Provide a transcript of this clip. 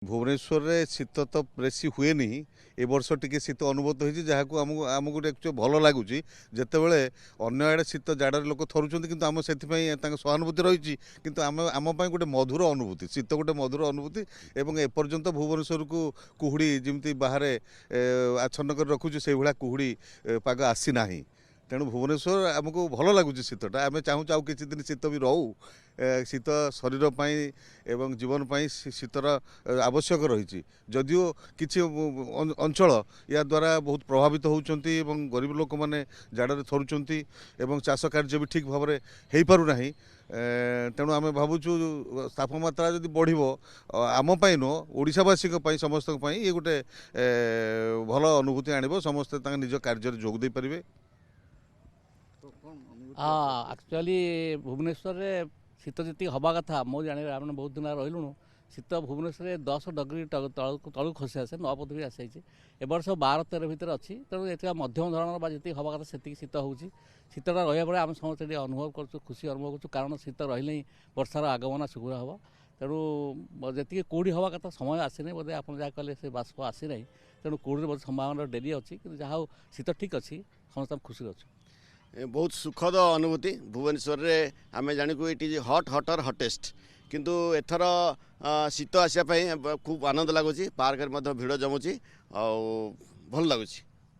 भुवनेश्वर रे शीत तो बेसी हुए नहीं ए वर्ष टिके शीत अनुभूत होती जहाँ को आमको गोटे भल लगुच जितेबले अन्य आड़े शीत जाड़े लोक थरुँच कि आम से सहानुभूति रही कि आम गोटे मधुर अनुभूति शीत गोटे मधुर अनुभूति एवं एपर्यंत भुवनेश्वर को कुहुड़ी जमी बाहर आच्छन्न कर रखुच से भाया कुहुड़ी पाग आसी ना तेणु भुवनेश्वर आमको भल लगुच शीतटा आम चाहूँ आउ कि दिन शीत भी रहू शीत शरीर एवं जीवन शीतर आवश्यक रही जदियो किसी अंचल या द्वारा बहुत प्रभावित होती गरीब लोक मैंने जाड़े थरुंच एवं चाष कार्य भी ठीक भाव में हो पारना तेणु आम भावुँ तापमात्रा जब बढ़ आमपाई नुह ओडावासी समस्त ये गोटे भल अनुभूति आण समस्ते निज कार्य जोग दे पारे। हाँ एक्चुअली भुवनेश्वर रे शीत जी हवा कथा मो जान आम बहुत दिन रही शीत भुवनेश्वर 10 डिग्री तलू खसी आसे 9 पद भी आसी ए वर्ष 12-13 भितर अच्छी तेणु ये मध्यम धरण जी हवा कथा से शीत हो शीतटा रहा बेले आम समस्त अनुभव कर खुशी अनुभव कर कारण शीत रही वर्षार आगमन शीघ्र हम तेणु जी कौड़ी हवा कथा समय आसी बोधे आप जहाँ कहले से बाष्प आसी ना तेणु कौड़ी बहुत संभावना डेरी अच्छी कि जहाँ शीत ठीक अच्छी समस्त खुशी अच्छे बहुत सुखद अनुभूति भुवनेश्वर रे आमे जानी को it is hot hotter hottest किंतु एथर शीत आसापी खूब आनंद लगुच पार्क भिड़ जमुची भल लगुच।